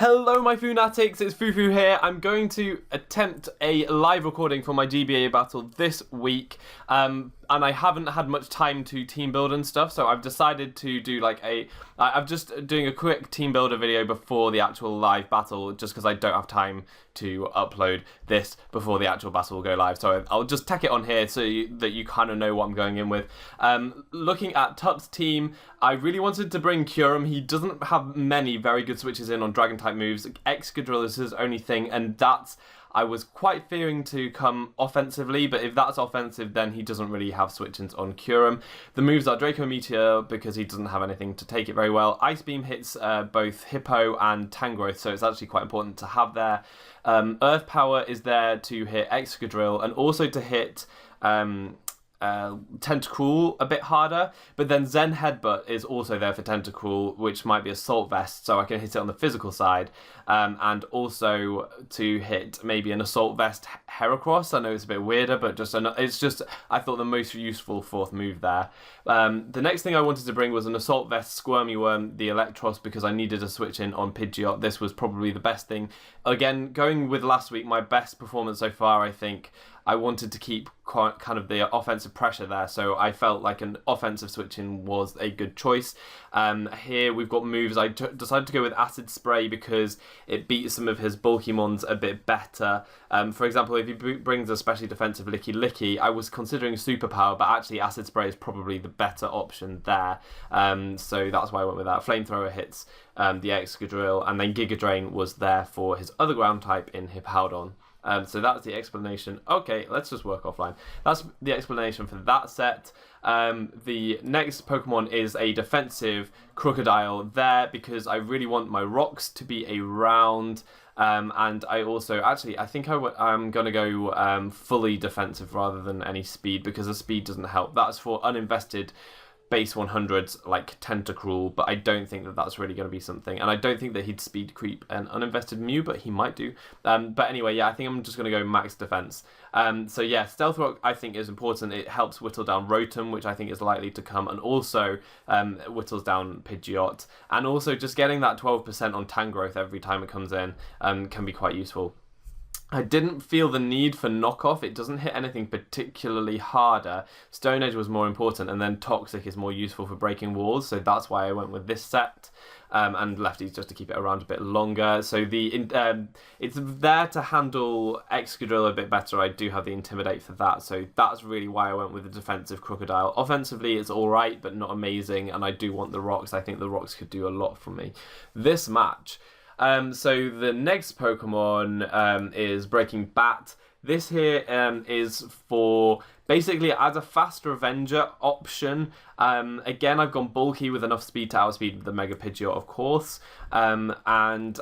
Hello my Funatics, it's Fufu here. I'm going to attempt a live recording for my GBA battle this week, and I haven't had much time to team build and stuff, so I've decided to do I'm just doing a quick team builder video before the actual live battle, just because I don't have time to upload this before the actual battle will go live, so I'll just tack it on here so that you kind of know what I'm going in with. Looking at Tup's team, I really wanted to bring Curum. He doesn't have many very good switches in on dragon type moves. Excadrill is his only thing, and that's I was quite fearing to come offensively, but if that's offensive, then he doesn't really have switch-ins on Curum. The moves are Draco Meteor, because he doesn't have anything to take it very well. Ice Beam hits both Hippo and Tangrowth, so it's actually quite important to have there. Earth Power is there to hit Excadrill, and also to hit Tentacruel a bit harder, but then Zen Headbutt is also there for Tentacruel, which might be Assault Vest, so I can hit it on the physical side, and also to hit maybe an Assault Vest Heracross. I know it's a bit weirder, but it's just I thought the most useful fourth move there. The next thing I wanted to bring was an Assault Vest Squirmy Worm, the Electros, because I needed a switch in on Pidgeot. This was probably the best thing. Again, going with last week, my best performance so far, I think. I wanted to keep kind of the offensive pressure there, so I felt like an offensive switching was a good choice. Here we've got moves. I decided to go with Acid Spray because it beats some of his bulky mons a bit better. For example, if he brings a specially defensive Licky Licky, I was considering Superpower, but actually Acid Spray is probably the better option there. So that's why I went with that. Flamethrower hits the Excadrill, and then Giga Drain was there for his other ground type in Hippowdon. So that's the explanation. Okay, let's just work offline. That's the explanation for that set. The next Pokemon is a defensive Crocodile there because I really want my rocks to be around. And I also, actually, I think I'm going to go fully defensive rather than any speed because the speed doesn't help. That's for uninvested base 100s like Tentacruel, but I don't think that that's really going to be something, and I don't think that he'd speed creep an uninvested Mew, but he might do. But anyway, yeah, I think I'm just going to go max defense. So yeah, Stealth Rock I think is important. It helps whittle down Rotom, which I think is likely to come, and also whittles down Pidgeot, and also just getting that 12% on Tangrowth every time it comes in can be quite useful. I didn't feel the need for knockoff. It doesn't hit anything particularly harder. Stone Edge was more important, and then Toxic is more useful for breaking walls, so that's why I went with this set. And Lefties just to keep it around a bit longer. So it's there to handle Excadrill a bit better. I do have the Intimidate for that, so that's really why I went with the defensive Crocodile. Offensively, it's all right, but not amazing, and I do want the rocks. I think the rocks could do a lot for me this match. So the next Pokemon is Breaking Bat. This here is for basically as a fast Revenger option. Again, I've gone bulky with enough speed to outspeed the Mega Pidgeot, of course. And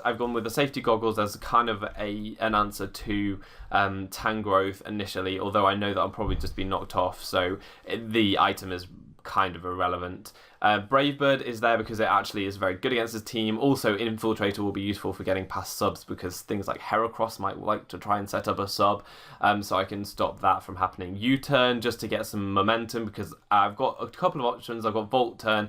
I've gone with the safety goggles as kind of an answer to Tangrowth initially, although I know that I'll probably just be knocked off, so the item is kind of irrelevant. Brave Bird is there because it actually is very good against his team. Also, Infiltrator will be useful for getting past subs because things like Heracross might like to try and set up a sub, so I can stop that from happening. U-Turn just to get some momentum because I've got a couple of options. I've got Volt Turn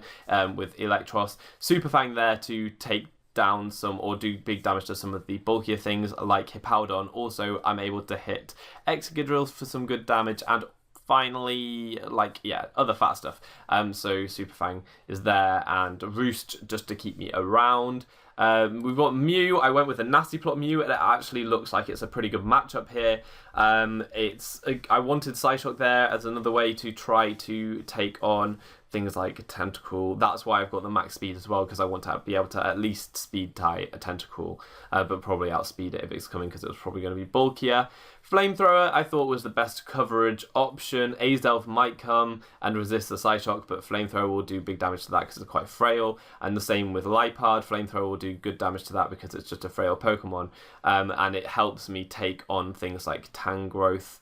with Electros. Super Fang there to take down some or do big damage to some of the bulkier things like Hippowdon. Also, I'm able to hit Excadrill for some good damage, and finally, other fat stuff. So Super Fang is there, and Roost just to keep me around. We've got Mew. I went with a Nasty Plot Mew, and it actually looks like it's a pretty good matchup here. I wanted Psyshock there as another way to try to take on things like Tentacruel. That's why I've got the max speed as well, because I want to be able to at least speed tie a Tentacruel, but probably outspeed it if it's coming because it was probably going to be bulkier. Flamethrower I thought was the best coverage option. Azelf might come and resist the Psyshock, but Flamethrower will do big damage to that because it's quite frail, and the same with Liepard. Flamethrower will do good damage to that because it's just a frail Pokemon, and it helps me take on things like Tangrowth,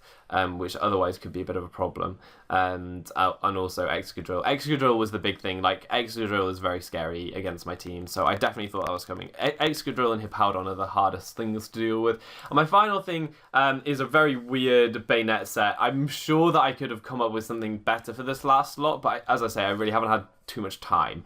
which otherwise could be a bit of a problem, and also Excadrill. Excadrill was the big thing. Like, Excadrill is very scary against my team, so I definitely thought that was coming. Excadrill and Hippowdon are the hardest things to deal with. And my final thing is a very weird Bayonet set. I'm sure that I could have come up with something better for this last slot, but as I say, I really haven't had too much time.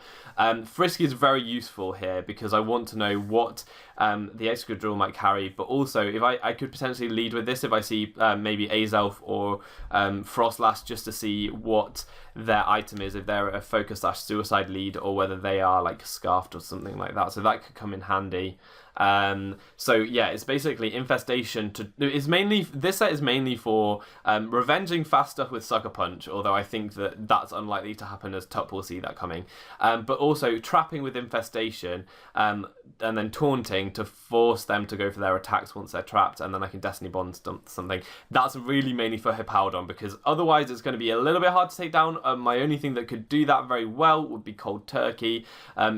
Frisky is very useful here because I want to know what the Excadrill might carry, but also if I could potentially lead with this if I see maybe Azelf or Frostlass, just to see what their item is, if they're a Focus/Suicide lead or whether they are like Scarfed or something like that. So that could come in handy. So yeah, it's basically Infestation this set is mainly for revenging fast stuff with Sucker Punch, although I think that's unlikely to happen as Tup will see that coming, but also trapping with Infestation, and then taunting to force them to go for their attacks once they're trapped, and then I can Destiny Bond something. That's really mainly for Hippowdon, because otherwise it's going to be a little bit hard to take down. My only thing that could do that very well would be Cold Turkey,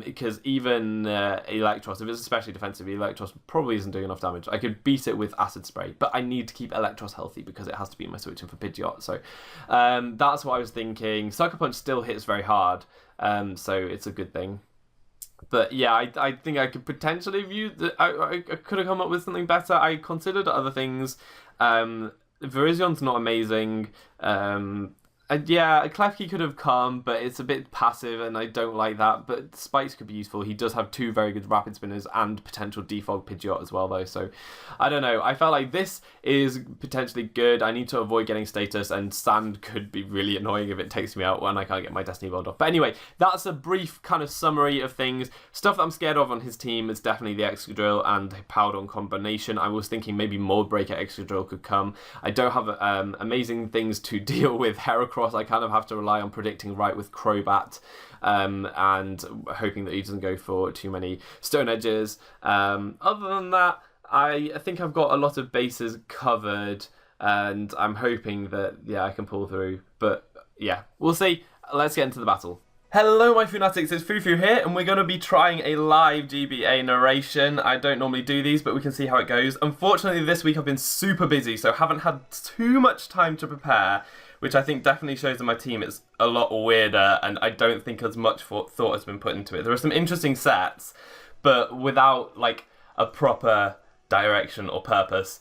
because even Electros, if it's especially defensive, Electros probably isn't doing enough damage. I could beat it with Acid Spray, but I need to keep Electros healthy because it has to be my switching for Pidgeot. So that's what I was thinking. Sucker Punch still hits very hard, so it's a good thing. But yeah, I think I could potentially view I could have come up with something better. I considered other things. Virizion not amazing. Yeah, Klefki could have come, but it's a bit passive and I don't like that. But Spikes could be useful. He does have 2 very good Rapid Spinners and potential Defog Pidgeot as well, though. So, I don't know. I felt like this is potentially good. I need to avoid getting status, and Sand could be really annoying if it takes me out when I can't get my Destiny Bond off. But anyway, that's a brief kind of summary of things. Stuff that I'm scared of on his team is definitely the Excadrill and Hippowdon combination. I was thinking maybe Mold Breaker Excadrill could come. I don't have amazing things to deal with Heracross. I kind of have to rely on predicting right with Crobat, and hoping that he doesn't go for too many Stone Edges. Other than that, I think I've got a lot of bases covered, and I'm hoping that, yeah, I can pull through. But yeah, we'll see. Let's get into the battle. Hello my Funatics, it's Fufu here, and we're going to be trying a live GBA narration. I don't normally do these, but we can see how it goes. Unfortunately, this week I've been super busy, so haven't had too much time to prepare, which I think definitely shows that my team is a lot weirder, and I don't think as much thought has been put into it. There are some interesting sets, but without like a proper direction or purpose,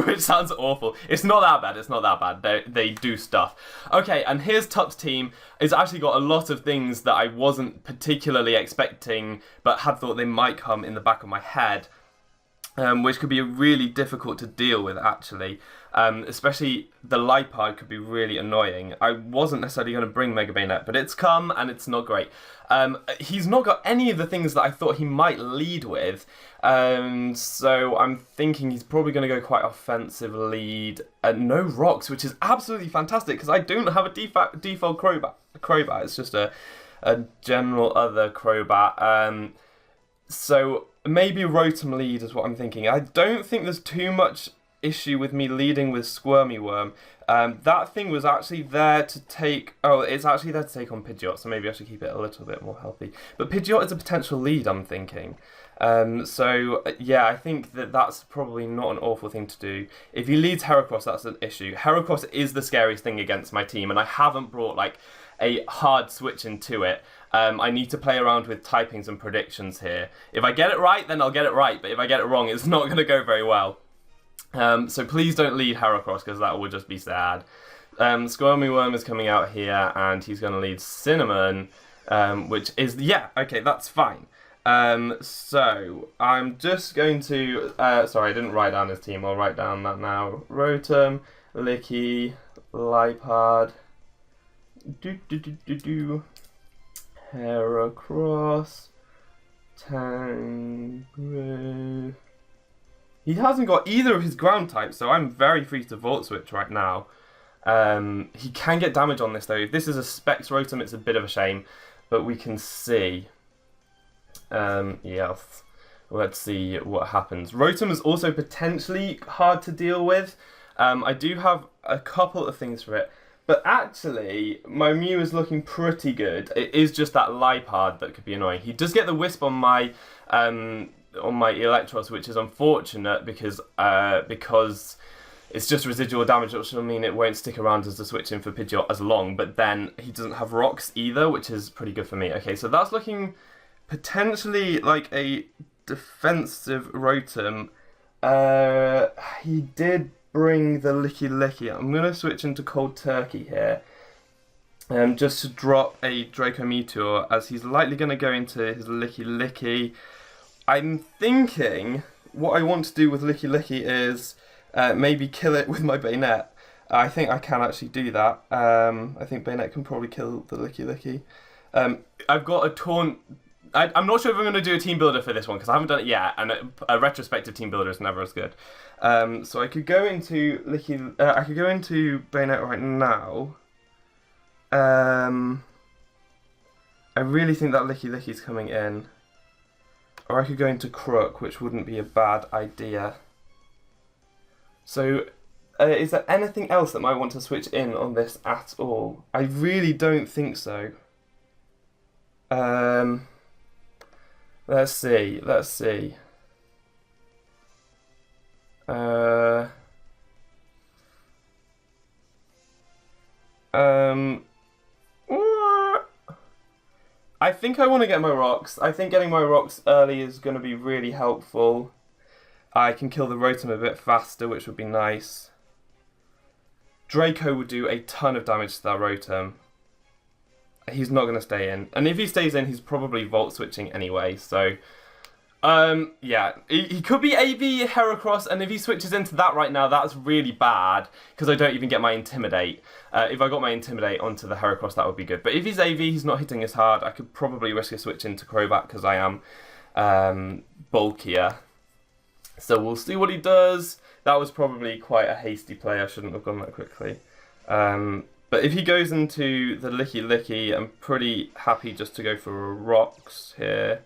which sounds awful. It's not that bad, it's not that bad. They do stuff. Okay, and here's Tup's team. It's actually got a lot of things that I wasn't particularly expecting, but had thought they might come in the back of my head. Which could be really difficult to deal with, actually. Especially the Lipard could be really annoying. I wasn't necessarily going to bring Mega Bayonet, but it's come and it's not great. He's not got any of the things that I thought he might lead with. So I'm thinking he's probably going to go quite offensive lead. No rocks, which is absolutely fantastic because I don't have a default Crobat. It's just a general other Crobat. So maybe Rotom lead is what I'm thinking. I don't think there's too much issue with me leading with Squirmy Worm. That thing was actually there to take... Oh, it's actually there to take on Pidgeot, so maybe I should keep it a little bit more healthy. But Pidgeot is a potential lead, I'm thinking. So, yeah, I think that's probably not an awful thing to do. If he leads Heracross, that's an issue. Heracross is the scariest thing against my team, and I haven't brought, like, a hard switch into it. I need to play around with typings and predictions here. If I get it right, then I'll get it right, but if I get it wrong, it's not going to go very well. So please don't lead Heracross, because that will just be sad. Squirmy Worm is coming out here, and he's going to lead Cinnamon, which is... Yeah, okay, that's fine. So, I'm just going to... sorry, I didn't write down his team. I'll write down that now. Rotom, Licky, Lipard... Heracross, Tangro. He hasn't got either of his ground types, so I'm very free to Volt Switch right now. He can get damage on this though. If this is a Specs Rotom, it's a bit of a shame, but we can see. Yeah, let's see what happens. Rotom is also potentially hard to deal with. I do have a couple of things for it. But actually, my Mew is looking pretty good. It is just that Lipard that could be annoying. He does get the Wisp on my Electros, which is unfortunate because it's just residual damage, which will mean it won't stick around as the switch in for Pidgeot as long. But then he doesn't have rocks either, which is pretty good for me. Okay, so that's looking potentially like a defensive Rotom. He did bring the Licky Licky. I'm going to switch into Cold Turkey here. just to drop a Draco Meteor, as he's likely going to go into his Licky Licky. I'm thinking what I want to do with Licky Licky is maybe kill it with my Bayonet. I think I can actually do that. I think Bayonet can probably kill the Licky Licky. I've got a taunt. I'm not sure if I'm going to do a team builder for this one because I haven't done it yet, and a retrospective team builder is never as good. So I could go into Licky. I could go into Bayonet right now. I really think that Licky Licky's coming in. Or I could go into Crook, which wouldn't be a bad idea. So, is there anything else that might want to switch in on this at all? I really don't think so. Let's see. I think I want to get my rocks. I think getting my rocks early is going to be really helpful. I can kill the Rotom a bit faster, which would be nice. Draco would do a ton of damage to that Rotom. He's not going to stay in. And if he stays in, he's probably Volt switching anyway, so... yeah, he could be AV Heracross, and if he switches into that right now, that's really bad, because I don't even get my Intimidate. If I got my Intimidate onto the Heracross, that would be good. But if he's AV, he's not hitting as hard, I could probably risk a switch into Crobat, because I am bulkier. So we'll see what he does. That was probably quite a hasty play, I shouldn't have gone that quickly. But if he goes into the Licky Licky, I'm pretty happy just to go for rocks here.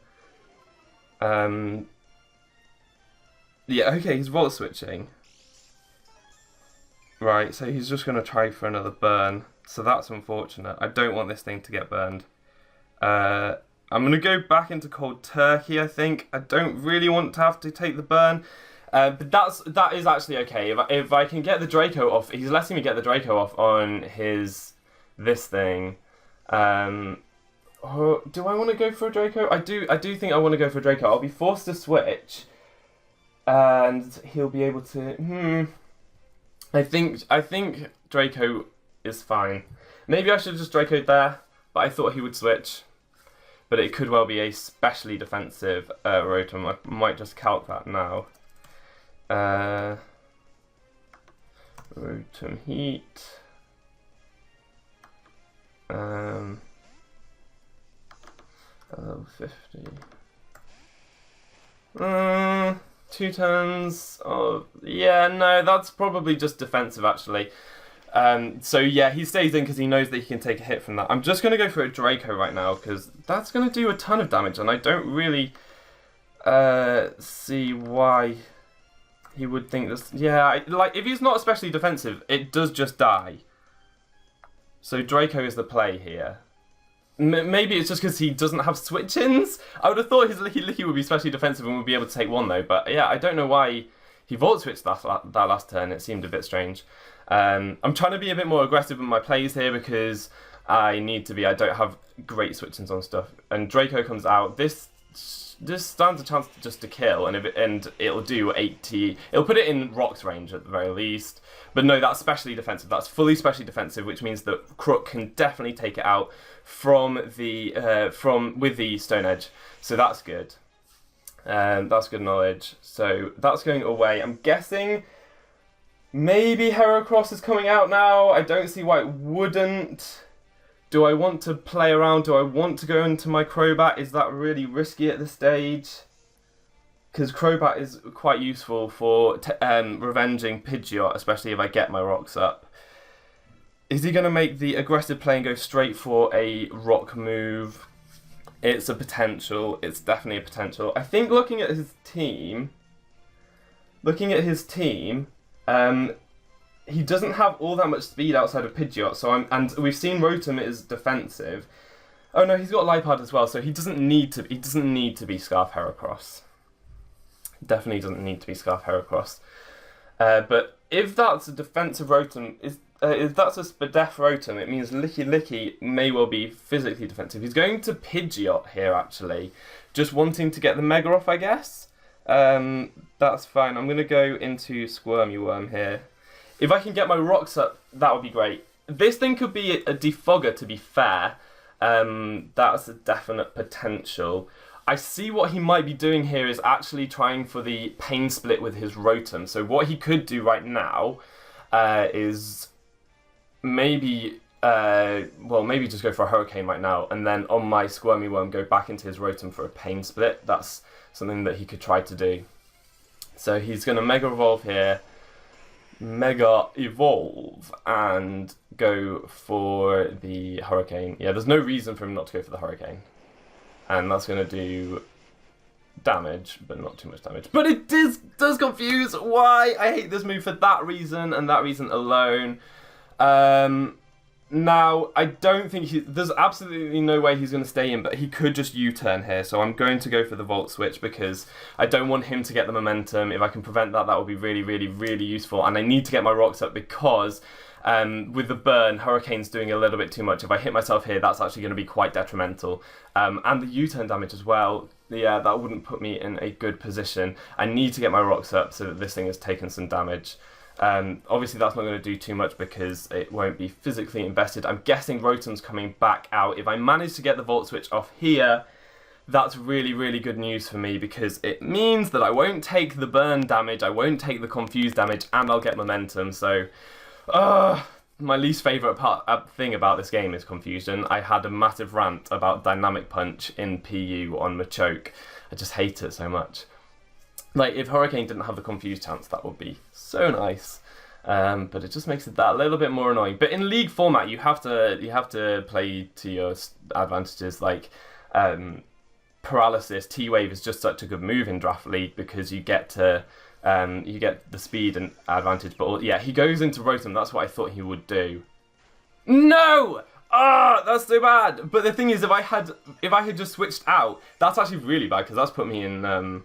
Yeah, okay, he's Volt switching. Right, so he's just going to try for another burn. So that's unfortunate. I don't want this thing to get burned. I'm going to go back into Cold Turkey, I think. I don't really want to have to take the burn. But that is actually okay. If I can get the Draco off, he's letting me get the Draco off on this thing. Oh, do I want to go for a Draco? I do think I want to go for a Draco. I'll be forced to switch, and he'll be able to. I think Draco is fine. Maybe I should have just Draco'd there, but I thought he would switch. But it could well be a specially defensive Rotom. I might just calc that now. Rotom Heat. Level 50. 2 turns of... Yeah, no, that's probably just defensive, actually. So yeah, he stays in because he knows that he can take a hit from that. I'm just going to go for a Draco right now because that's going to do a ton of damage, and I don't really see why he would think this... Yeah, like, if he's not especially defensive, it does just die. So Draco is the play here. Maybe it's just because he doesn't have switch-ins. I would have thought his Licky Licky would be especially defensive and would be able to take one, though. But yeah, I don't know why he Volt switched that last turn. It seemed a bit strange. I'm trying to be a bit more aggressive in my plays here because I need to be. I don't have great switch-ins on stuff. And Draco comes out. This stands a chance just to kill, and it'll do 80. It'll put it in Rock's range at the very least. But no, that's specially defensive. That's fully specially defensive, which means that Crook can definitely take it out with the Stone Edge. So that's good. That's good knowledge. So that's going away. I'm guessing maybe Heracross is coming out now. I don't see why it wouldn't. Do I want to play around? Do I want to go into my Crobat? Is that really risky at this stage? Because Crobat is quite useful for revenging Pidgeot, especially if I get my rocks up. Is he going to make the aggressive play and go straight for a rock move? It's a potential. It's definitely a potential. I think looking at his team, he doesn't have all that much speed outside of Pidgeot, and we've seen Rotom is defensive. Oh no, he's got Liepard as well, so he doesn't need to be Scarf Heracross. Definitely doesn't need to be Scarf Heracross. But if that's a defensive Rotom, if that's a Spadef Rotom, it means Licky Licky may well be physically defensive. He's going to Pidgeot here, actually, just wanting to get the Mega off, I guess. That's fine. I'm going to go into Squirmy Worm here. If I can get my rocks up, that would be great. this thing could be a defogger, to be fair. That's a definite potential. I see what he might be doing here is actually trying for the pain split with his Rotom. So what he could do right now is maybe maybe just go for a Hurricane right now, and then on my Squirmy Worm go back into his Rotom for a pain split. That's something that he could try to do. So he's going to Mega Evolve here, Mega Evolve, and go for the Hurricane. Yeah, there's no reason for him not to go for the Hurricane. And that's going to do damage, but not too much damage. But it does confuse. Why? I hate this move for that reason and that reason alone. Now, I don't think there's absolutely no way he's going to stay in, but he could just U-turn here. So I'm going to go for the Volt Switch because I don't want him to get the momentum. If I can prevent that, that would be really, really, really useful. And I need to get my rocks up because with the burn, Hurricane's doing a little bit too much. If I hit myself here, that's actually going to be quite detrimental. And the U-turn damage as well, yeah, that wouldn't put me in a good position. I need to get my rocks up so that this thing has taken some damage. Obviously that's not going to do too much because it won't be physically invested. I'm guessing Rotom's coming back out. If I manage to get the Volt Switch off here, that's really, really good news for me because it means that I won't take the burn damage, I won't take the confuse damage, and I'll get momentum. So, my least favourite thing about this game is confusion. I had a massive rant about Dynamic Punch in PU on Machoke. I just hate it so much. Like, if Hurricane didn't have the confuse chance, that would be so nice. But it just makes it that little bit more annoying. But in League format, you have to play to your advantages. Like, Paralysis, T-Wave is just such a good move in Draft League because you get the speed and advantage. But yeah, he goes into Rotom. That's what I thought he would do. No! Ah, that's so bad. But the thing is, if I had just switched out, that's actually really bad because that's put me in.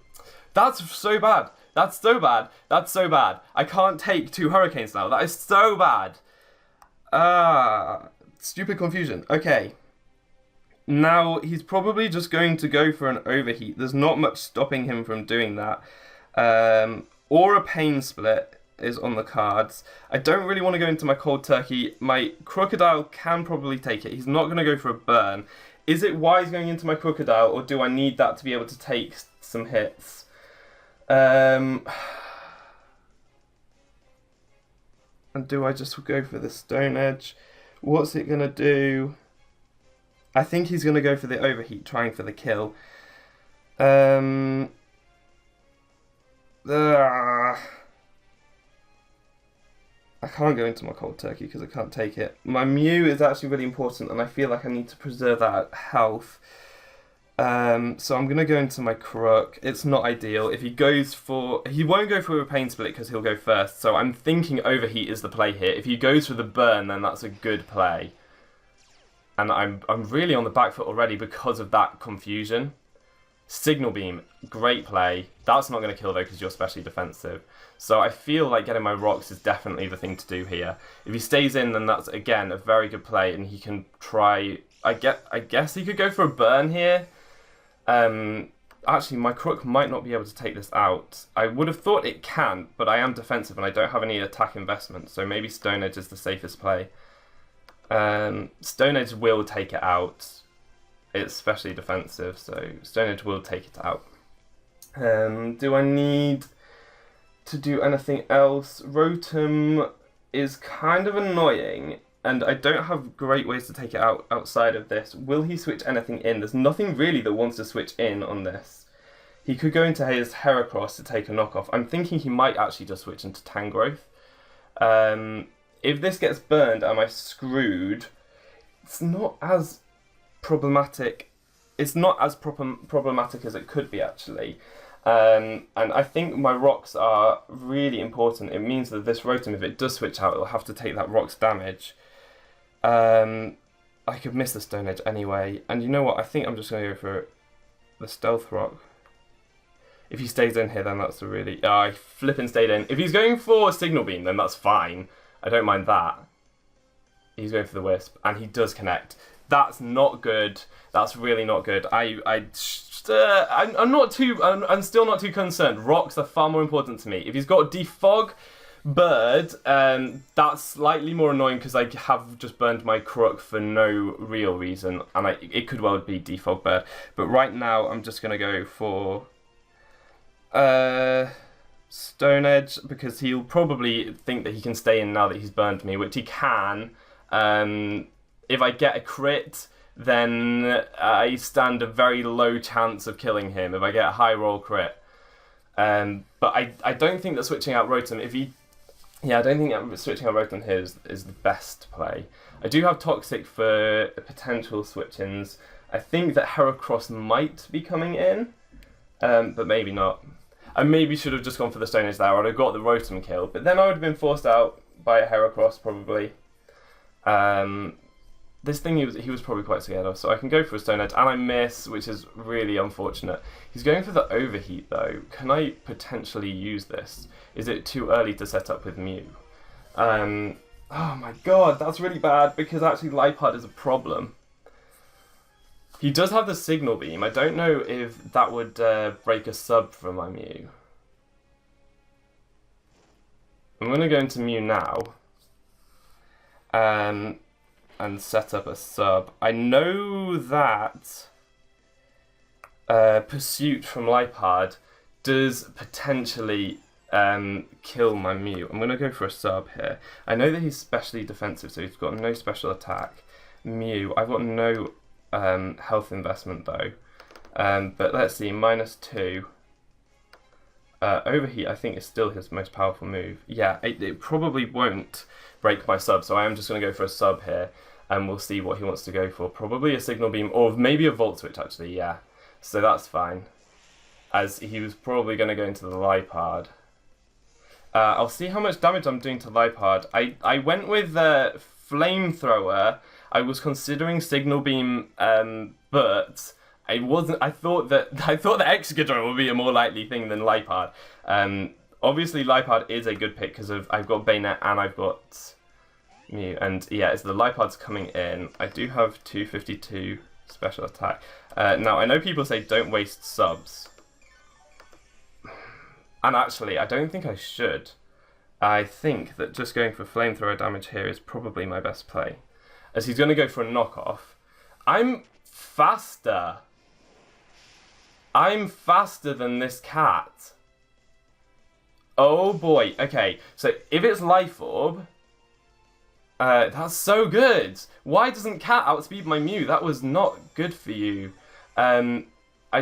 That's so bad. That's so bad. That's so bad. I can't take 2 Hurricanes now. That is so bad. Stupid confusion. Okay. Now, he's probably just going to go for an Overheat. There's not much stopping him from doing that. Or a Pain Split is on the cards. I don't really want to go into my Cold Turkey. My Crocodile can probably take it. He's not going to go for a burn. Is it wise going into my Crocodile, or do I need that to be able to take some hits? And do I just go for the Stone Edge? What's it going to do? I think he's going to go for the Overheat, trying for the kill. I can't go into my Cold Turkey because I can't take it. My Mew is actually really important and I feel like I need to preserve that health. So I'm going to go into my Crook. It's not ideal. If he goes for... He won't go for a Pain Split because he'll go first. So I'm thinking Overheat is the play here. If he goes for the burn, then that's a good play. And I'm really on the back foot already because of that confusion. Signal Beam, great play. That's not going to kill though because you're specially defensive. So I feel like getting my rocks is definitely the thing to do here. If he stays in, then that's, again, a very good play. And he can try... I guess he could go for a burn here. Actually, my Crook might not be able to take this out. I would have thought it can, but I am defensive and I don't have any attack investment, so maybe Stone Edge is the safest play. Stone Edge will take it out. It's especially defensive, so Stone Edge will take it out. Do I need to do anything else? Rotom is kind of annoying. And I don't have great ways to take it out outside of this. Will he switch anything in? There's nothing really that wants to switch in on this. He could go into his Heracross to take a knockoff. I'm thinking he might actually just switch into Tangrowth. If this gets burned, am I screwed? It's not as problematic. It's not as problematic as it could be, actually. And I think my rocks are really important. It means that this Rotom, if it does switch out, it'll have to take that rocks damage. I could miss the Stone Edge anyway. And you know what? I think I'm just going to go for the Stealth Rock. If he stays in here, then that's a really... I flipping stayed in. If he's going for Signal Beam, then that's fine. I don't mind that. He's going for the Wisp, and he does connect. That's not good. That's really not good. I'm still not too concerned. Rocks are far more important to me. If he's got Defog, Bird, that's slightly more annoying because I have just burned my crook for no real reason, and it could well be default bird. But right now, I'm just gonna go for Stone Edge because he'll probably think that he can stay in now that he's burned me, which he can. If I get a crit, then I stand a very low chance of killing him if I get a high roll crit. But I don't think that switching out Rotom, I don't think that switching out Rotom here is the best play. I do have Toxic for potential switch-ins. I think that Heracross might be coming in, but maybe not. I maybe should have just gone for the Stone Edge there. I'd have got the Rotom kill, but then I would have been forced out by a Heracross probably. This thing he was probably quite scared of, so I can go for a Stone Edge, and I miss, which is really unfortunate. He's going for the Overheat though. Can I potentially use this? Is it too early to set up with Mew? Oh my god, that's really bad, because actually Liepard is a problem. He does have the Signal Beam. I don't know if that would break a sub for my Mew. I'm going to go into Mew now. And set up a sub. I know that Pursuit from Liepard does potentially kill my Mew. I'm going to go for a sub here. I know that he's specially defensive, so he's got no special attack. Mew, I've got no health investment though. But let's see, -2. Overheat, I think, is still his most powerful move. Yeah, it probably won't break my sub, so I am just going to go for a sub here, and we'll see what he wants to go for. Probably a Signal Beam, or maybe a Volt Switch, actually, yeah. So that's fine, as he was probably going to go into the Liepard. I'll see how much damage I'm doing to Liepard. I went with Flamethrower. I was considering Signal Beam, but I wasn't. I thought that Excadron would be a more likely thing than Liepard. Obviously, Liepard is a good pick because I've got Bayonet and I've got Mew, and yeah, it's the Liepard's coming in. I do have 252 special attack. Now I know people say don't waste subs, and actually I don't think I should. I think that just going for Flamethrower damage here is probably my best play, as he's going to go for a knockoff. I'm faster. I'm faster than this cat. Oh boy. Okay, so if it's Life Orb, that's so good. Why doesn't Cat outspeed my Mew? That was not good for you. I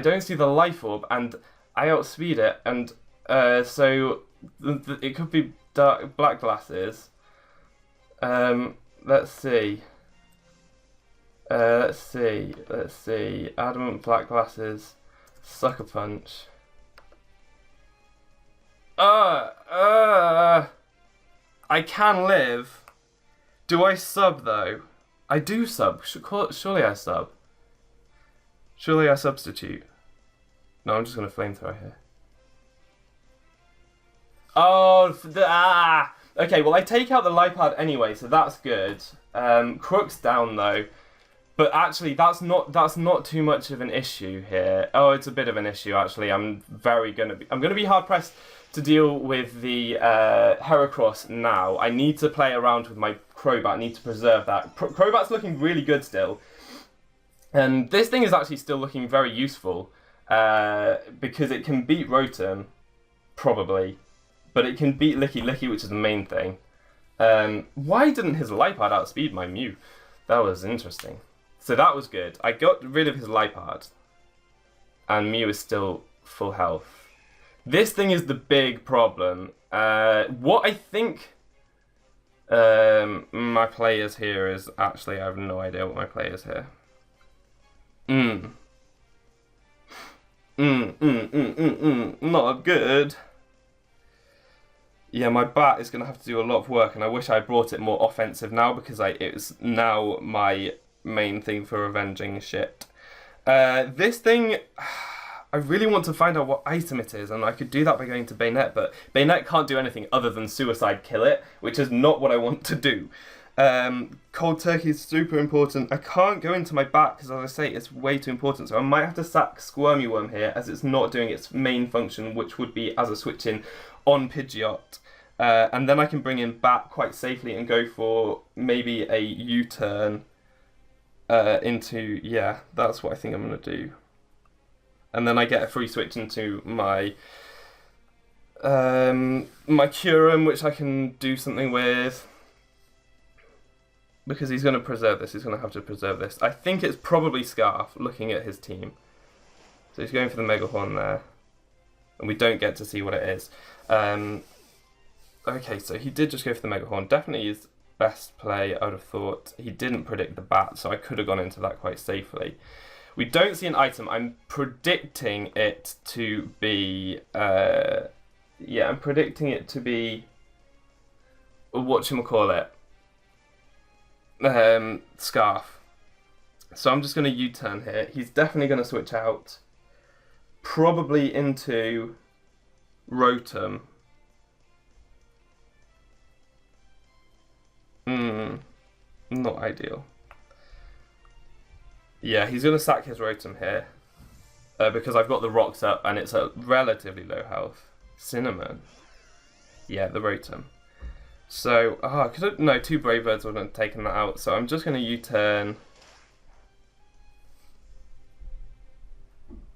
don't see the Life Orb, and I outspeed it, and so it could be Black Glasses. Let's see. Let's see. Adamant, Black Glasses, Sucker Punch. I can live. Do I sub though? I do sub. Surely I sub. Surely I substitute. No, I'm just gonna Flamethrower here. Okay, well I take out the Liepard anyway, so that's good. Crook's down though. But actually, that's not too much of an issue here. Oh, it's a bit of an issue actually. I'm gonna be hard pressed to deal with the Heracross now. I need to play around with my Crobat. I need to preserve that. Crobat's looking really good still, and this thing is actually still looking very useful because it can beat Rotom, probably, but it can beat Licky Licky, which is the main thing. Why didn't his Liepard outspeed my Mew? That was interesting. So that was good. I got rid of his Liepard, and Mew is still full health. This thing is the big problem. What I think my play is here is actually, I have no idea what my play is here. Not good. Yeah, my bat is going to have to do a lot of work, and I wish I brought it more offensive now because it's now my main thing for avenging shit. This thing, I really want to find out what item it is, and I could do that by going to Bayonet, but Bayonet can't do anything other than suicide kill it, which is not what I want to do. Cold Turkey is super important. I can't go into my bat because, as I say, it's way too important, so I might have to sack Squirmy Worm here as it's not doing its main function, which would be as a switch-in on Pidgeot. And then I can bring in Bat quite safely and go for maybe a U-turn into... Yeah, that's what I think I'm going to do. And then I get a free switch into my my Curum, which I can do something with. Because he's going to preserve this. He's going to have to preserve this. I think it's probably Scarf, looking at his team. So he's going for the Megahorn there. And we don't get to see what it is. Okay, so he did just go for the Megahorn. Definitely his best play, I would have thought. He didn't predict the Bat, so I could have gone into that quite safely. We don't see an item. I'm predicting it to be... yeah, I'm predicting it to be... whatchamacallit? Scarf. So I'm just going to U-turn here. He's definitely going to switch out. Probably into Rotom. Not ideal. Yeah, he's going to sack his Rotom here. Because I've got the rocks up and it's at relatively low health. Cinnamon. Yeah, the Rotom. So, no, 2 Brave Birds would have taken that out. So I'm just going to U-turn.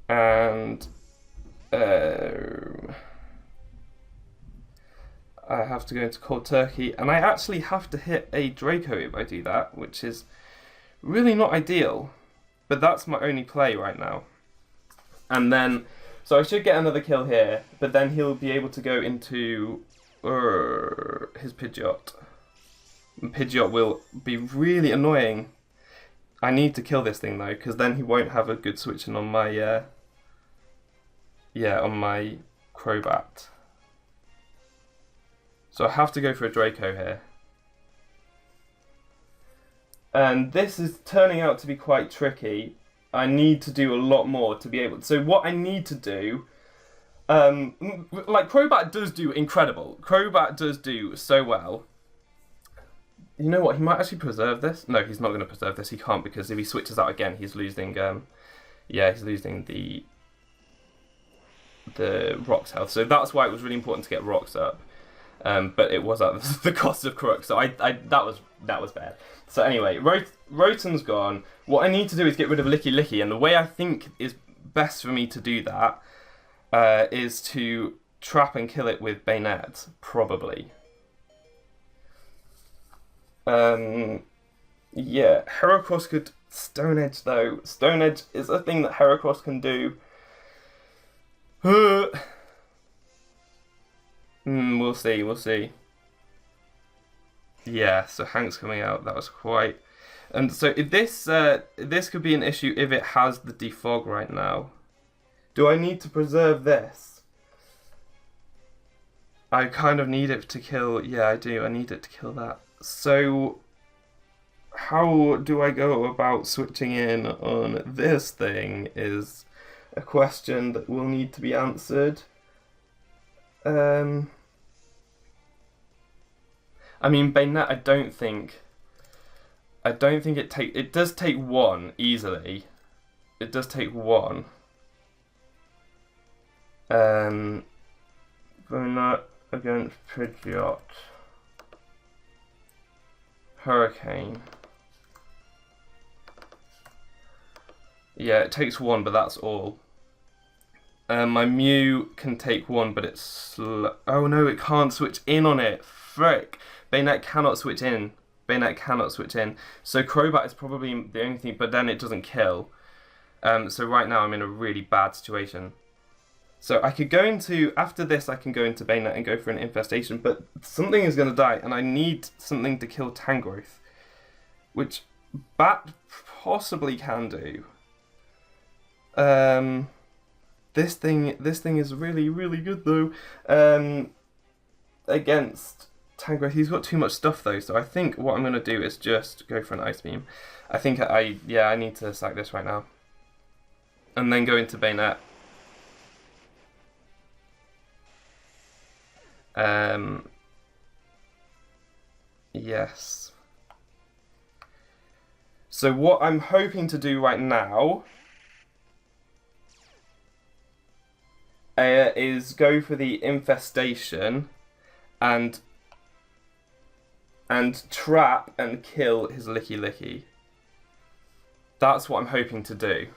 And I have to go into Cold Turkey. And I actually have to hit a Draco if I do that, which is really not ideal. But that's my only play right now. And then, so I should get another kill here, but then he'll be able to go into his Pidgeot. And Pidgeot will be really annoying. I need to kill this thing though, because then he won't have a good switching on my, on my Crobat. So I have to go for a Draco here. And this is turning out to be quite tricky. I need to do a lot more to be able to... So what I need to do... like, Crobat does do incredible. Crobat does do so well. You know what? He might actually preserve this. No, he's not going to preserve this. He can't, because if he switches out again, he's losing... he's losing the Rocks health. So that's why it was really important to get Rocks up. But it was at the cost of Crook. So that was bad. So anyway, Rotom's gone. What I need to do is get rid of Licky Licky, and the way I think is best for me to do that is to trap and kill it with Bayonet, probably. Yeah, Heracross could Stone Edge though. Stone Edge is a thing that Heracross can do. We'll see. Yeah, so Hank's coming out. That was quite... And so if this could be an issue if it has the defog right now. Do I need to preserve this? I kind of need it to kill... Yeah, I do. I need it to kill that. So how do I go about switching in on this thing is a question that will need to be answered. I mean, Bayonet, I don't think it does take 1 easily. It does take 1. Bayonet against Pidgeot. Hurricane. Yeah, it takes 1, but that's all. My Mew can take 1, but it's slow. Oh no, it can't switch in on it. Frick. Bayonet cannot switch in. So Crobat is probably the only thing, but then it doesn't kill. So right now I'm in a really bad situation. So I could go into, after this I can go into Bayonet and go for an Infestation, but something is going to die, and I need something to kill Tangrowth. Which Bat possibly can do. This thing is really, really good though. Against Tangrowth, he's got too much stuff though, so I think what I'm going to do is just go for an Ice Beam. I think I need to sack this right now. And then go into Bayonet. Yes. So what I'm hoping to do right now is go for the Infestation and trap and kill his Licky Licky. That's what I'm hoping to do.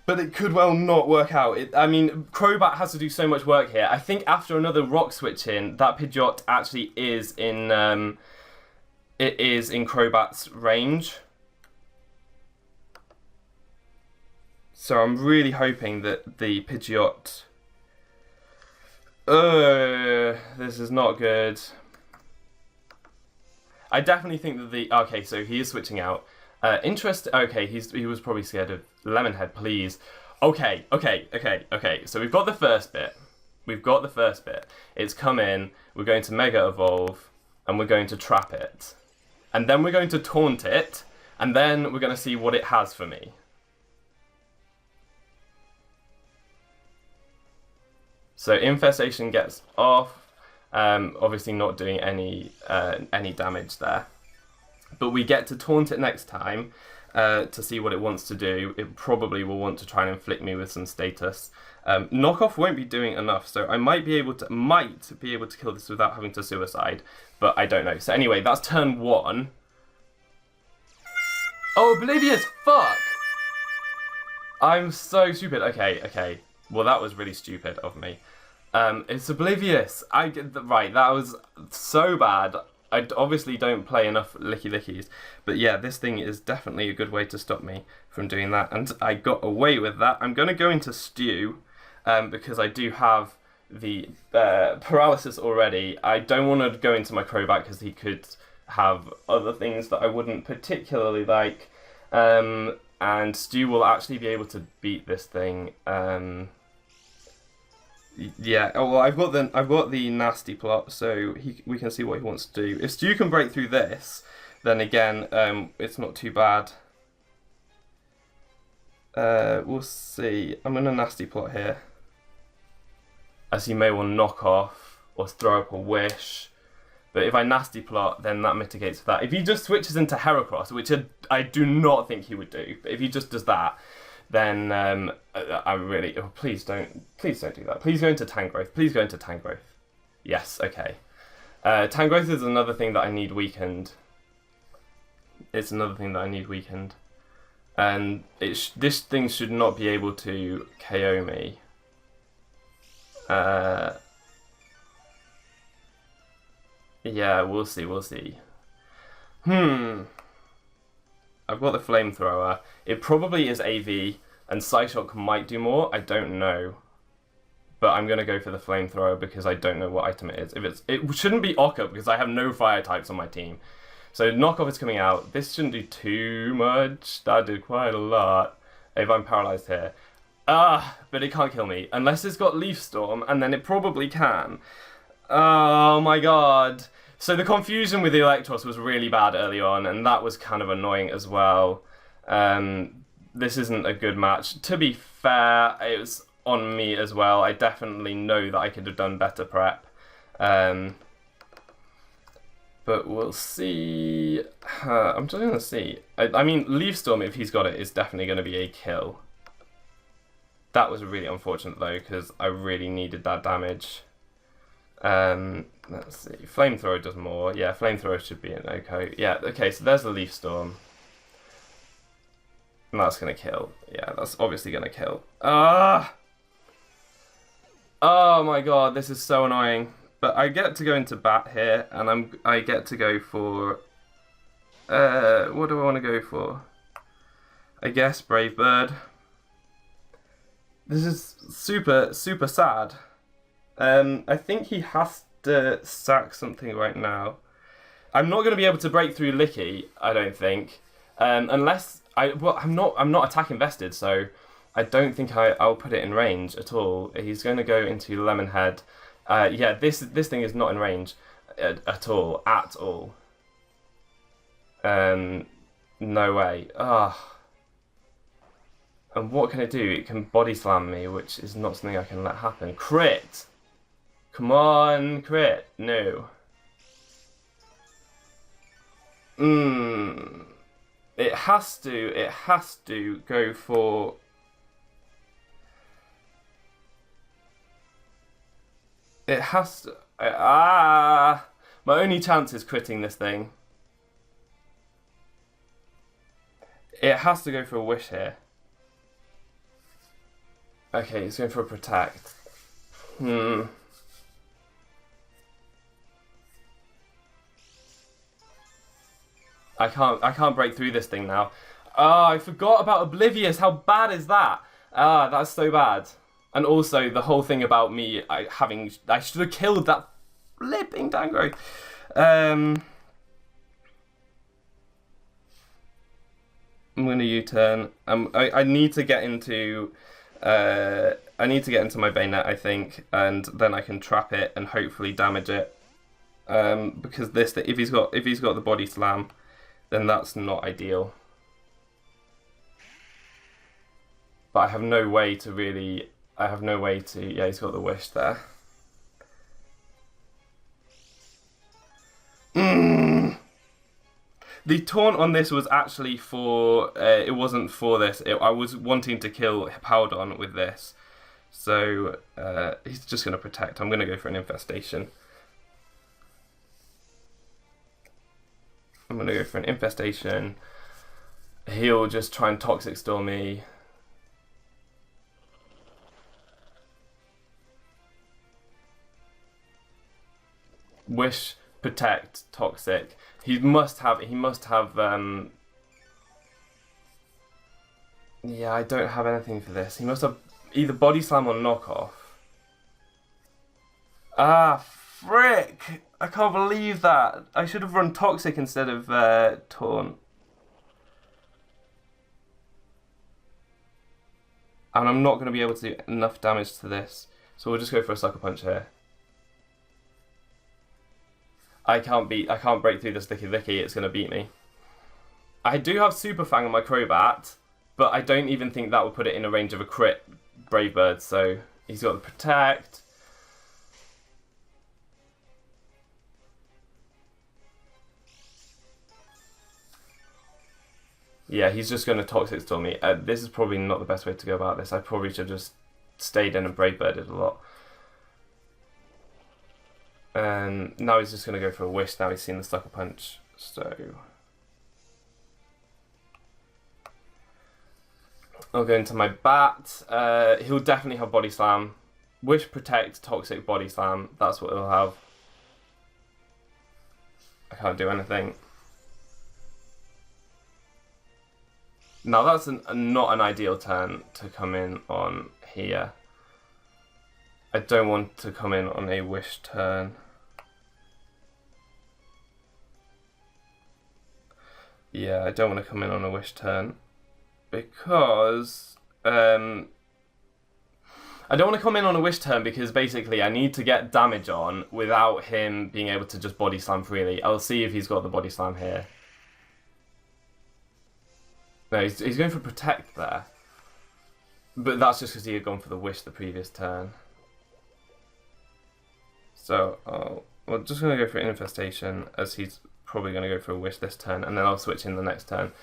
But it could well not work out. I mean, Crobat has to do so much work here. I think after another rock switch in, that Pidgeot actually is in it is in Crobat's range. So I'm really hoping that the Pidgeot... this is not good. I definitely think that the... Okay, so he is switching out. Okay, he was probably scared of Lemonhead, please. Okay. So we've got the first bit. It's come in, we're going to Mega Evolve, and we're going to trap it. And then we're going to taunt it, and then we're going to see what it has for me. So Infestation gets off, obviously not doing any damage there. But we get to taunt it next time to see what it wants to do. It probably will want to try and inflict me with some status. Knockoff won't be doing enough, so I might be able to kill this without having to suicide, but I don't know. So anyway, that's turn 1. Oh, Oblivious, fuck! I'm so stupid. Okay. Well, that was really stupid of me. It's Oblivious. Right, that was so bad. I obviously don't play enough Licky Lickies, but yeah, this thing is definitely a good way to stop me from doing that, and I got away with that. I'm going to go into Stew, because I do have the paralysis already. I don't want to go into my Crobat because he could have other things that I wouldn't particularly like, and Stew will actually be able to beat this thing. Yeah. Oh well, I've got the nasty plot, so we can see what he wants to do. If Stew can break through this, then again, it's not too bad. We'll see. I'm gonna nasty plot here, as he may well knock off or throw up a wish. But if I nasty plot, then that mitigates that. If he just switches into Heracross, which I do not think he would do, but if he just does that, then I really... Oh, please don't do that. Please go into Tangrowth. Yes, okay. Tangrowth is another thing that I need weakened. And this thing should not be able to KO me. Yeah, we'll see. I've got the Flamethrower. It probably is AV, and Psyshock might do more. I don't know. But I'm going to go for the Flamethrower because I don't know what item it is. It shouldn't be Occa because I have no fire types on my team. So Knockoff is coming out. This shouldn't do too much. That did quite a lot. If I'm paralyzed here. But it can't kill me. Unless it's got Leaf Storm, and then it probably can. Oh my god. So the confusion with the Electros was really bad early on, and that was kind of annoying as well. This isn't a good match. To be fair, it was on me as well. I definitely know that I could have done better prep. But we'll see. I'm just going to see. I mean, Leaf Storm, if he's got it, is definitely going to be a kill. That was really unfortunate, though, because I really needed that damage. Let's see. Flamethrower does more. Yeah, Flamethrower should be an okay. Yeah, okay, so there's the Leaf Storm. And that's going to kill. Yeah, that's obviously going to kill. Oh my god, this is so annoying. But I get to go into bat here, and I get to go for... what do I want to go for? I guess Brave Bird. This is super, super sad. I think he has to sack something right now. I'm not going to be able to break through Licky, I don't think. Unless... I'm not attack invested, so I don't think I'll put it in range at all. He's going to go into Lemonhead. Yeah, this thing is not in range at all. No way. And what can it do? It can body slam me, which is not something I can let happen. Crit! Come on, crit. No. It has to go for... It has to... My only chance is critting this thing. It has to go for a wish here. Okay, it's going for a protect. I can't break through this thing now. I forgot about Oblivious. How bad is that? That's so bad. And also the whole thing about me I should have killed that flipping Dangro. I'm gonna U-turn. I need to get into my bayonet, I think, and then I can trap it and hopefully damage it. Because if he's got the body slam, then that's not ideal. But I have no way to really. Yeah, he's got the wish there. The taunt on this was actually for... it wasn't for this. I was wanting to kill Hippowdon with this. So, he's just going to protect. I'm going to go for an infestation. I'm going to go for an infestation. He'll just try and Toxic Storm me. Wish, protect, toxic. He must have. Yeah, I don't have anything for this. He must have either body slam or knockoff. Frick! I can't believe that. I should have run toxic instead of taunt. And I'm not going to be able to do enough damage to this, so we'll just go for a sucker punch here. I can't break through this Licky Licky, it's going to beat me. I do have Super Fang on my Crobat, but I don't even think that will put it in a range of a crit Brave Bird, so he's got the Protect. Yeah, he's just going to Toxic Storm me. This is probably not the best way to go about this. I probably should have just stayed in and Brave Birded a lot. Now he's just going to go for a wish. Now he's seen the Sucker Punch. So I'll go into my bat. He'll definitely have Body Slam. Wish, Protect, Toxic, Body Slam. That's what he'll have. I can't do anything. Now that's not an ideal turn to come in on here. I don't want to come in on a wish turn. Yeah, I don't want to come in on a wish turn because I don't want to come in on a wish turn because basically I need to get damage on without him being able to just body slam freely. I'll see if he's got the body slam here. No, he's going for Protect there. But that's just because he had gone for the wish the previous turn. So, we're just going to go for Infestation, as he's probably going to go for a wish this turn, and then I'll switch in the next turn.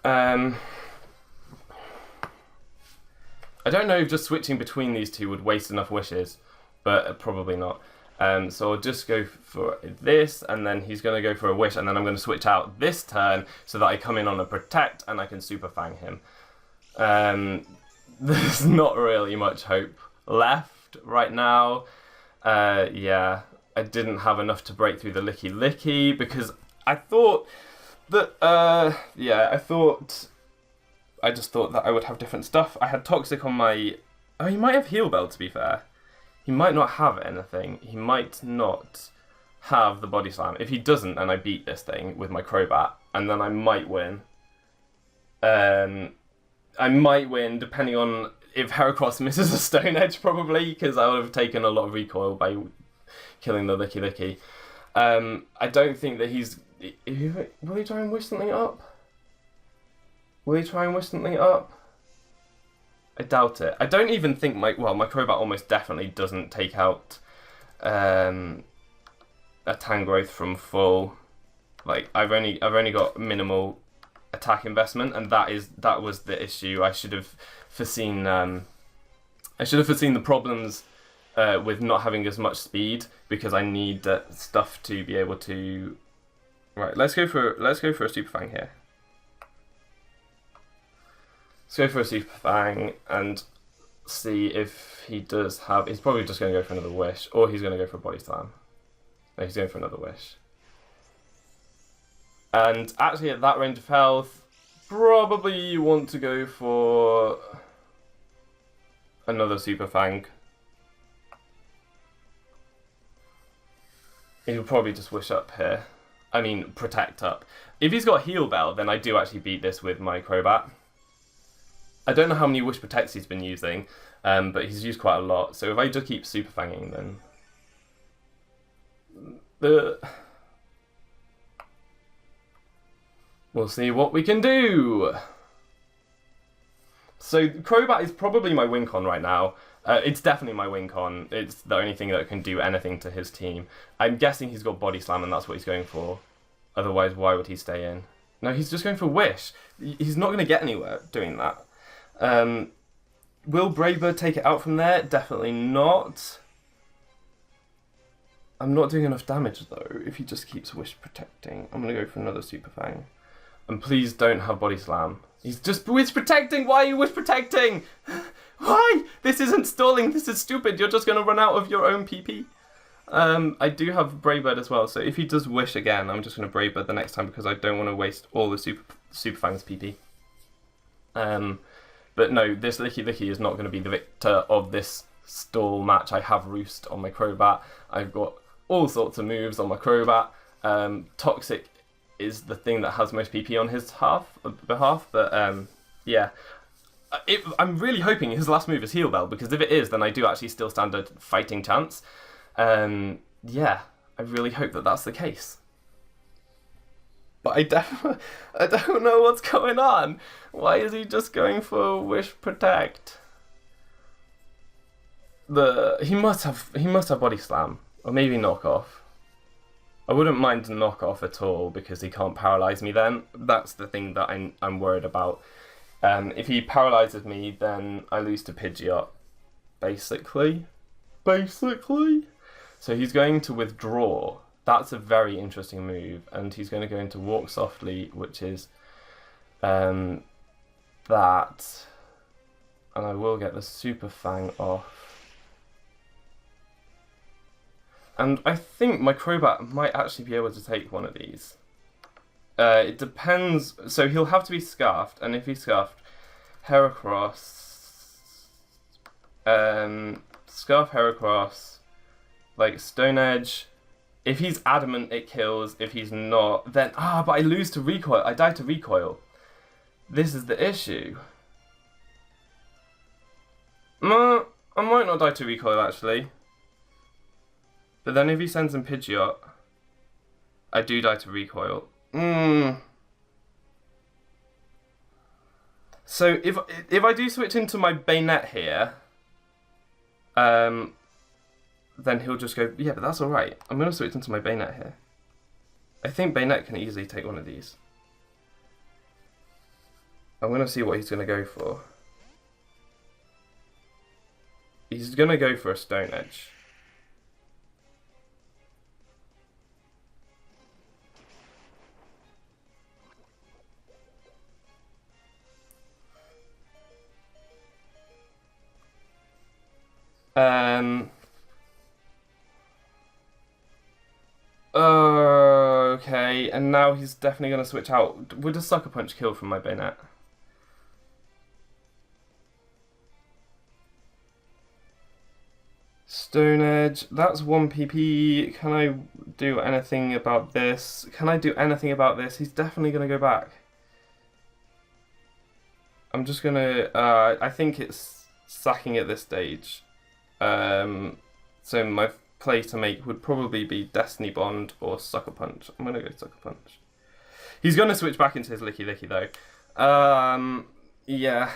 I don't know if just switching between these two would waste enough wishes, but probably not. So I'll just go for this, and then he's going to go for a wish, and then I'm going to switch out this turn so that I come in on a Protect and I can Super Fang him. There's not really much hope left right now. Yeah, I didn't have enough to break through the Licky Licky because I thought that, I just thought that I would have different stuff. I had Toxic on my... Oh, he might have Heal Bell, to be fair. He might not have anything. He might not have the Body Slam. If he doesn't, then I beat this thing with my Crobat, and then I might win. I might win, depending on if Heracross misses a Stone Edge, probably, because I would have taken a lot of recoil by killing the Licky Licky. I don't think that he's... Will he try and wish something up? Will he try and wish something up? I doubt it. I don't even think my Crobat almost definitely doesn't take out a Tangrowth from full. Like I've only got minimal attack investment, and that was the issue. I should have foreseen the problems with not having as much speed because I need stuff to be able to. Right, let's go for a Super Fang here. Let's go for a Super Fang and see if he does have. He's probably just going to go for another Wish, or he's going to go for a Body Slam. No, he's going for another Wish. And actually, at that range of health, probably you want to go for another Super Fang. He'll probably just Wish up here. I mean, Protect up. If he's got Heal Bell, then I do actually beat this with my Crobat. I don't know how many Wish Protects he's been using, but he's used quite a lot. So if I just keep Super Fanging, then we'll see what we can do. So Crobat is probably my win con right now. It's definitely my win con. It's the only thing that can do anything to his team. I'm guessing he's got Body Slam and that's what he's going for. Otherwise, why would he stay in? No, he's just going for Wish. He's not going to get anywhere doing that. Will Brave Bird take it out from there? Definitely not. I'm not doing enough damage though if he just keeps Wish Protecting. I'm going to go for another Super Fang. And please don't have Body Slam. He's just Wish Protecting! Why are you Wish Protecting? Why? This isn't stalling, this is stupid. You're just going to run out of your own PP. I do have Brave Bird as well, so if he does Wish again, I'm just going to Brave Bird the next time because I don't want to waste all the Super Fang's PP. But no, this Licky Licky is not going to be the victor of this stall match. I have Roost on my Crobat. I've got all sorts of moves on my Crobat. Toxic is the thing that has most PP on his behalf, but yeah. I'm really hoping his last move is Heal Bell, because if it is, then I do actually still stand a fighting chance. Yeah, I really hope that that's the case. But I don't know what's going on. Why is he just going for Wish Protect? He must have Body Slam, or maybe Knock Off. I wouldn't mind Knock Off at all because he can't paralyze me then. That's the thing that I'm worried about. If he paralyzes me, then I lose to Pidgeot, basically. So he's going to withdraw. That's a very interesting move, and he's going to go into Walk Softly, which is that, and I will get the Super Fang off. And I think my Crobat might actually be able to take one of these. It depends. So he'll have to be Scarfed, and if he's Scarfed, Heracross, Scarf Heracross, like Stone Edge. If he's Adamant, it kills. If he's not, then but I lose to Recoil. I die to Recoil. This is the issue. I might not die to Recoil actually. But then if he sends in Pidgeot, I do die to Recoil. So if I do switch into my Bayonet here, then he'll just go, yeah, but that's alright. I'm going to switch into my Bayonet here. I think Bayonet can easily take one of these. I'm going to see what he's going to go for. He's going to go for a Stone Edge. Okay, and now he's definitely going to switch out. Would a Sucker Punch kill from my Bayonet? Stone Edge, that's 1 PP. Can I do anything about this? He's definitely going to go back. I'm just going to... I think it's sacking at this stage. So my play to make would probably be Destiny Bond or Sucker Punch. I'm going to go Sucker Punch. He's going to switch back into his Licky Licky though. Yeah.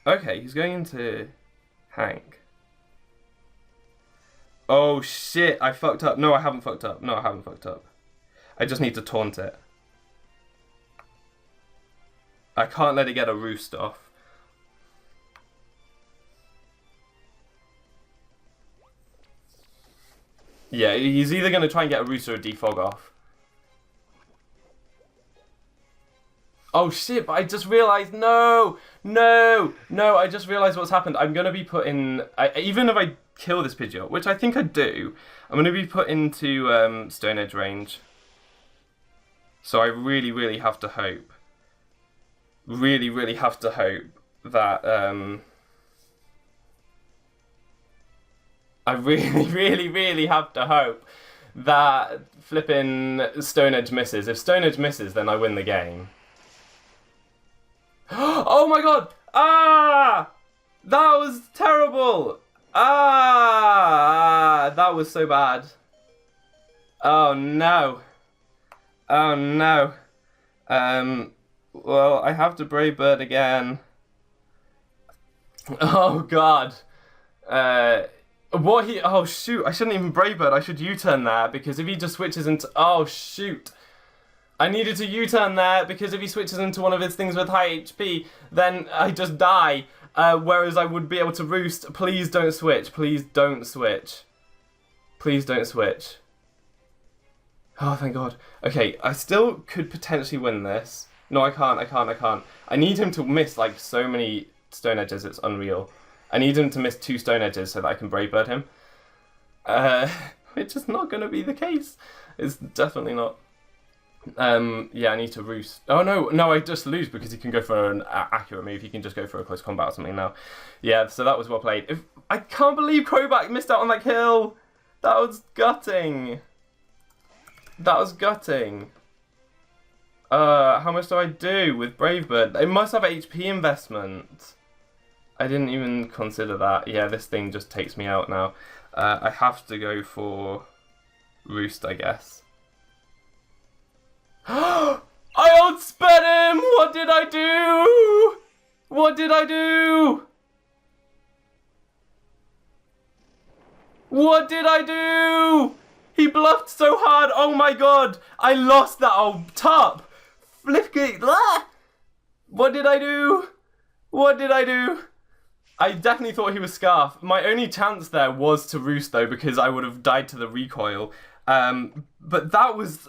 Okay, he's going into Hank. Oh shit, I fucked up. No, I haven't fucked up. I just need to taunt it. I can't let it get a Roost off. Yeah, he's either going to try and get a roost or a defog off. Oh shit, but I just realised, no, I just realised what's happened. I'm going to be put in, even if I kill this Pidgeot, which I think I do, I'm going to be put into Stone Edge range. So I really, really have to hope. Really, really have to hope that, I really, really, really have to hope that flipping Stone Edge misses. If Stone Edge misses, then I win the game. Oh my god! Ah! That was terrible! Ah! That was so bad. Oh no. Oh no. Well, I have to Brave Bird again. Oh god. Oh shoot, I shouldn't even Brave Bird, I should U-turn there, because if he just switches into, oh shoot. I needed to U-turn there, because if he switches into one of his things with high HP, then I just die, whereas I would be able to roost. Please don't switch, please don't switch. Please don't switch. Oh, thank god. Okay, I still could potentially win this. No, I can't. I need him to miss, like, so many Stone Edges, it's unreal. I need him to miss 2 Stone Edges so that I can Brave Bird him. It's just not going to be the case. It's definitely not. Yeah, I need to roost. Oh, no, I just lose because he can go for an accurate move. He can just go for a close combat or something now. Yeah, so that was well played. I can't believe Crobat missed out on that kill. That was gutting. That was gutting. How much do I do with Brave Bird? It must have HP investment. I didn't even consider that. Yeah, this thing just takes me out now. I have to go for Roost, I guess. I outsped him! What did I do? What did I do? What did I do? He bluffed so hard. Oh my god. I lost that old Tup. Flipgate. What did I do? What did I do? I definitely thought he was Scarf. My only chance there was to Roost though, because I would have died to the recoil. But that was...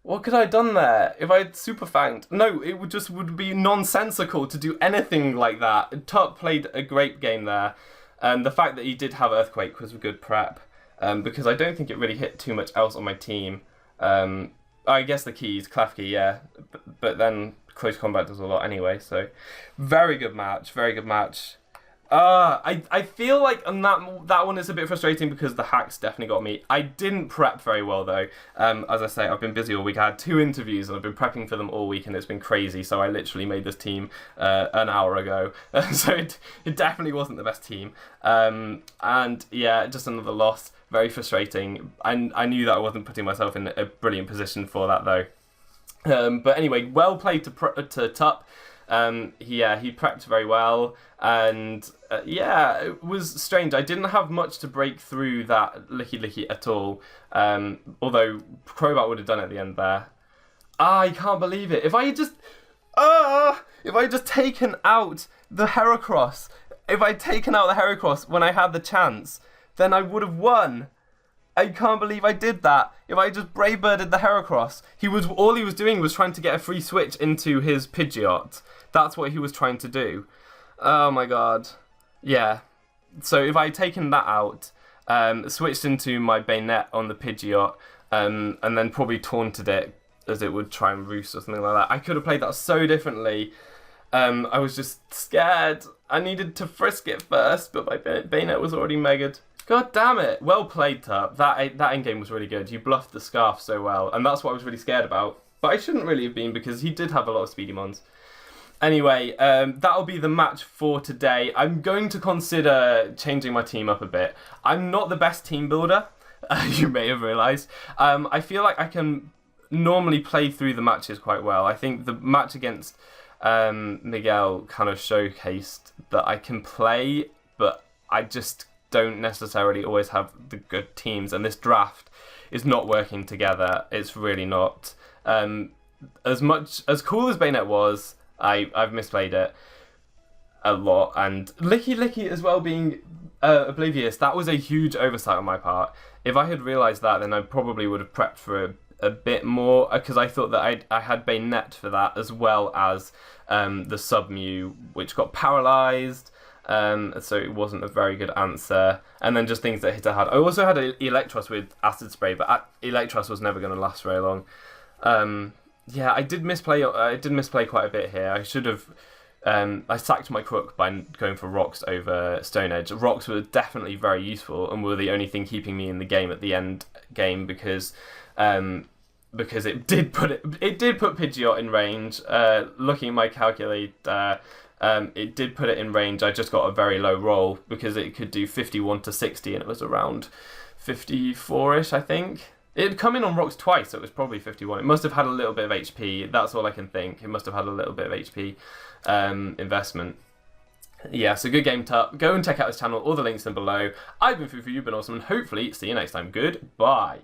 what could I have done there? If I had Super Fanged? No, it would be nonsensical to do anything like that. Tup played a great game there. The fact that he did have Earthquake was a good prep. Because I don't think it really hit too much else on my team. I guess the keys, Klefki, yeah. But then close combat does a lot anyway, so... Very good match, very good match. I feel like on that one is a bit frustrating because the hacks definitely got me. I didn't prep very well though. As I say, I've been busy all week. I had 2 interviews and I've been prepping for them all week and it's been crazy. So I literally made this team an hour ago. So it definitely wasn't the best team. And yeah, just another loss. Very frustrating. I knew that I wasn't putting myself in a brilliant position for that though. But anyway, well played to Tup. He prepped very well, and yeah, it was strange. I didn't have much to break through that Licky at all, although Crobat would have done it at the end there. I can't believe it. If I had just taken out the Heracross, when I had the chance, then I would have won. I can't believe I did that. If I just Brave Birded the Heracross, all he was doing was trying to get a free switch into his Pidgeot. That's what he was trying to do. Oh my god. Yeah. So if I had taken that out, switched into my Bayonet on the Pidgeot, and then probably taunted it as it would try and roost or something like that, I could have played that so differently. I was just scared. I needed to frisk it first, but my Bayonet was already megaed. God damn it. Well played, Tup. That endgame was really good. You bluffed the Scarf so well, and that's what I was really scared about. But I shouldn't really have been, because he did have a lot of speedy mons. Anyway, that'll be the match for today. I'm going to consider changing my team up a bit. I'm not the best team builder, you may have realised. I feel like I can normally play through the matches quite well. I think the match against Miguel kind of showcased that I can play, but I just don't necessarily always have the good teams, and this draft is not working together. It's really not. As cool as Bayonet was, I've misplayed it a lot, and Licky as well being Oblivious, that was a huge oversight on my part. If I had realised that, then I probably would have prepped for a bit more, because I thought that I had Bayonet for that, as well as the sub-Mew, which got paralysed, so it wasn't a very good answer. And then just things that hit hard. I also had Electros with Acid Spray, but Electros was never going to last very long. I did misplay quite a bit here. I should have... I sacked my Crook by going for Rocks over Stone Edge. Rocks were definitely very useful and were the only thing keeping me in the game at the end game, because it did put Pidgeot in range. Looking at my calculator, it did put it in range. I just got a very low roll because it could do 51 to 60, and it was around 54ish, I think. It had come in on Rocks twice, so it was probably 51. It must have had a little bit of HP. That's all I can think. It must have had a little bit of HP investment. Yeah, so good game, Tup. Go and check out this channel. All the links are below. I've been Fufu, you've been awesome, and hopefully see you next time. Goodbye.